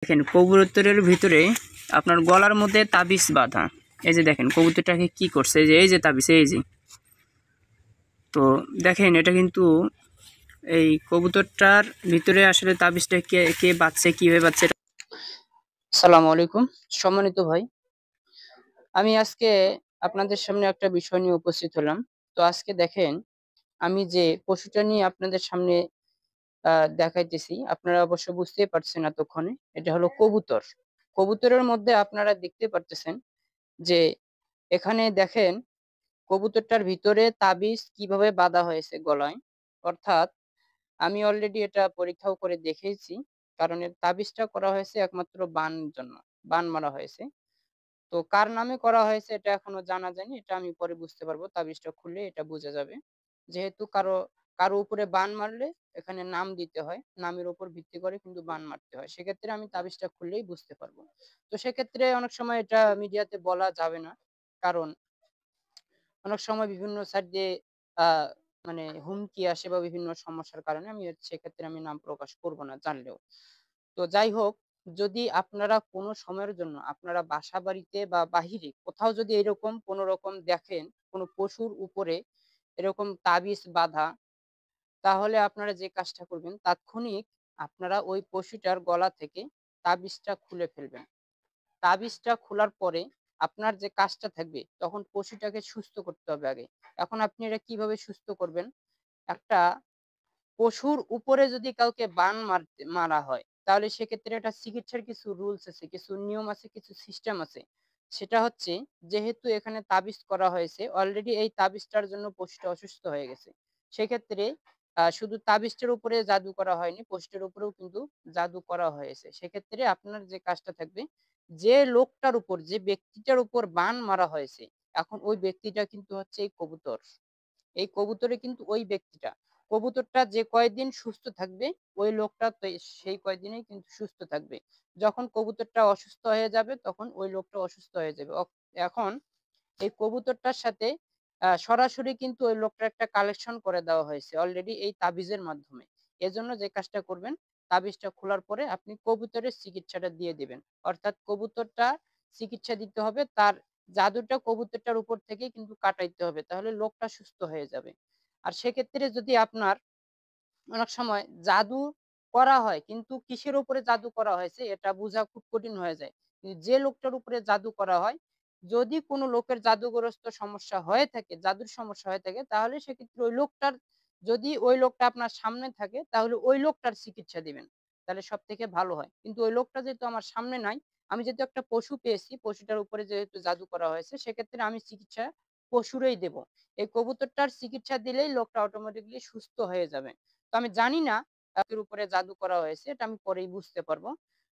দেখেন কবুতরের ভিতরে আপনার গলার মধ্যে তাবিজ বাঁধা। এই যে দেখেন কবুতরটাকে কি করছে, এই যে তাবিজ, এই যে। তো দেখেন এটা কিন্তু এই কবুতরটার ভিতরে আসলে তাবিজটা কে কে বাঁধছে, কিভাবে বাঁধছে। আসসালামু আলাইকুম সম্মানিত ভাই, আমি আজকে আপনাদের সামনে একটা বিষয় নিয়ে উপস্থিত হলাম। তো আজকে দেখেন আমি যে পশুটা নিয়ে আপনাদের সামনে দেখাইতেছি, আপনারা অবশ্য বুঝতেই পারছেন এতক্ষণে, এটা হলো কবুতর। কবুতরের মধ্যে আপনারা দেখতে পারতেছেন যে এখানে দেখেন কবুতরটার ভিতরে তাবিজ কিভাবে বাঁধা হয়েছে গলায়। অর্থাৎ আমি অলরেডি এটা পরীক্ষাও করে দেখেছি, কারণ এর তাবিজটা করা হয়েছে একমাত্র বান জন্য, বান মারা হয়েছে। তো কার নামে করা হয়েছে এটা এখনো জানা যায়নি, এটা আমি পরে বুঝতে পারবো, তাবিজটা খুললে এটা বোঝা যাবে। যেহেতু কারো কারো উপরে বান মারলে এখানে নাম দিতে হয়, নামের উপর ভিত্তি করে কিন্তু বান মারতে হয়, সেক্ষেত্রে আমি তাবিজটা খুললেই বুঝতে পারবো। তো সেক্ষেত্রে অনেক সময় এটা মিডিয়াতে বলা যাবে না, কারণ অনেক সময় বিভিন্ন সাইড দিয়ে আহ মানে হুমকি আসে বা বিভিন্ন সমস্যার কারণে আমি সেক্ষেত্রে আমি নাম প্রকাশ করব না জানলেও। তো যাই হোক, যদি আপনারা কোনো সময়ের জন্য আপনারা বাসা বাড়িতে বা বাহিরে কোথাও যদি এরকম কোনো রকম দেখেন কোনো পশুর উপরে এরকম তাবিজ বাঁধা, তাহলে আপনারা যে কাজটা করবেন তাৎক্ষণিক আপনারা ওই পশুটার গলা থেকে তাবিজটা খুলে ফেলবেন। তাবিজটা খোলার পরে আপনার যে কাজটা থাকবে, তখন পশুটাকে সুস্থ করতে হবে আগে। এখন আপনি এটা কিভাবে সুস্থ করবেন? একটা পশুর উপরে যদি কাউকে বান মারা হয়, তাহলে সেক্ষেত্রে একটা চিকিৎসার কিছু রুলস আছে, কিছু নিয়ম আছে, কিছু সিস্টেম আছে। সেটা হচ্ছে, যেহেতু এখানে তাবিজ করা হয়েছে অলরেডি, এই তাবিজটার জন্য পশুটা অসুস্থ হয়ে গেছে, সেক্ষেত্রে শুধু তাবিজটার উপরে জাদু করা হয়নি, পশুটার উপরেও কিন্তু জাদু করা হয়েছে। সেক্ষেত্রে আপনার যে কাজটা থাকবে, যে লোকটার উপর, যে ব্যক্তিটার উপর বান মারা হয়েছে, এখন ওই ব্যক্তিটা কিন্তু হচ্ছে এই কবুতর। এই কবুতরে কিন্তু ওই ব্যক্তিটা, কবুতরটা যে কয়দিন সুস্থ থাকবে ওই লোকটা তো সেই কয়দিনেই কিন্তু সুস্থ থাকবে। যখন কবুতরটা অসুস্থ হয়ে যাবে তখন ওই লোকটা অসুস্থ হয়ে যাবে। এখন এই কবুতরটার সাথে সরাসরি কিন্তু ওই লোকটার একটা কালেকশন করে দেওয়া হয়েছে অলরেডি এই তাবিজের মাধ্যমে। এজন্য যে কাজটা করবেন, তাবিজটা খোলার পরে আপনি কবুতরের চিকিৎসাটা দিয়ে দিবেন। অর্থাৎ কবুতরটা চিকিৎসা দিতে হবে, তার জাদুটা কবুতরটার উপর থেকে কিন্তু কাটাইতে হবে, তাহলে লোকটা সুস্থ হয়ে যাবে। আর সেক্ষেত্রে যদি আপনার অনেক সময় জাদু করা হয় কিন্তু কিসের উপরে জাদু করা হয়েছে এটা বোঝা খুব কঠিন হয়ে যায়। যে লোকটার উপরে জাদু করা হয়, যদি কোনো লোকের জাদুগ্রস্ত সমস্যা হয়ে থাকে, জাদুর সমস্যা হয়ে থাকে, তাহলে সেক্ষেত্রে ওই লোকটার, যদি ওই লোকটা আপনার সামনে থাকে তাহলে ওই লোকটার চিকিৎসা দিবেন, তাহলে সব থেকে ভালো হয়। কিন্তু ওই লোকটা যেহেতু আমার সামনে নাই, আমি যেহেতু একটা পশু পেয়েছি, পশুটার উপরে যেহেতু জাদু করা হয়েছে, সেক্ষেত্রে আমি চিকিৎসা পশুরই দেব। এই কবুতরটার চিকিৎসা দিলেই লোকটা অটোমেটিকলি সুস্থ হয়ে যাবে। তো আমি জানি না এর উপরে জাদু করা হয়েছে, এটা আমি পরেই বুঝতে পারবো।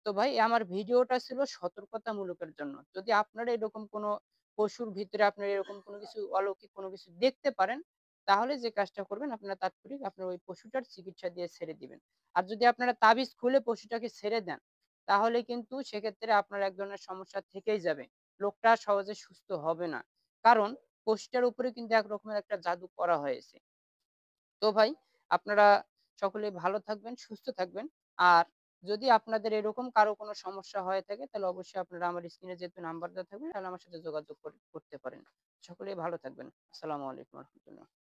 তো ভাই, আমার ভিডিওটা ছিল সতর্কতামূলকের জন্য। যদি আপনারা এরকম কোনো পশুর ভিতরে আপনারা এরকম কোনো কিছু অলৌকিক কোনো কিছু দেখতে পারেন, তাহলে যে কাজটা করবেন আপনারা তাৎক্ষণিক আপনার ওই পশুটার চিকিৎসা দিয়ে ছেড়ে দিবেন। আর যদি আপনারা তাবিজ খুলে পশুটাকে ছেড়ে দেন, তাহলে কিন্তু সেক্ষেত্রে আপনার এক ধরনের সমস্যা থেকেই যাবে, লোকটা সহজে সুস্থ হবে না, কারণ পশুটার উপরে কিন্তু এক রকমের একটা জাদু করা হয়েছে। তো ভাই, আপনারা সকলে ভালো থাকবেন, সুস্থ থাকবেন। আর যদি আপনাদের এরকম কারো কোনো সমস্যা হয়ে থাকে, তাহলে অবশ্যই আপনারা আমার স্ক্রিনে যেহেতু নাম্বার দেওয়া থাকবে, তাহলে আমার সাথে যোগাযোগ করতে পারেন। সকলেই ভালো থাকবেন। আসসালামু আলাইকুম রহমতুল্লাহ।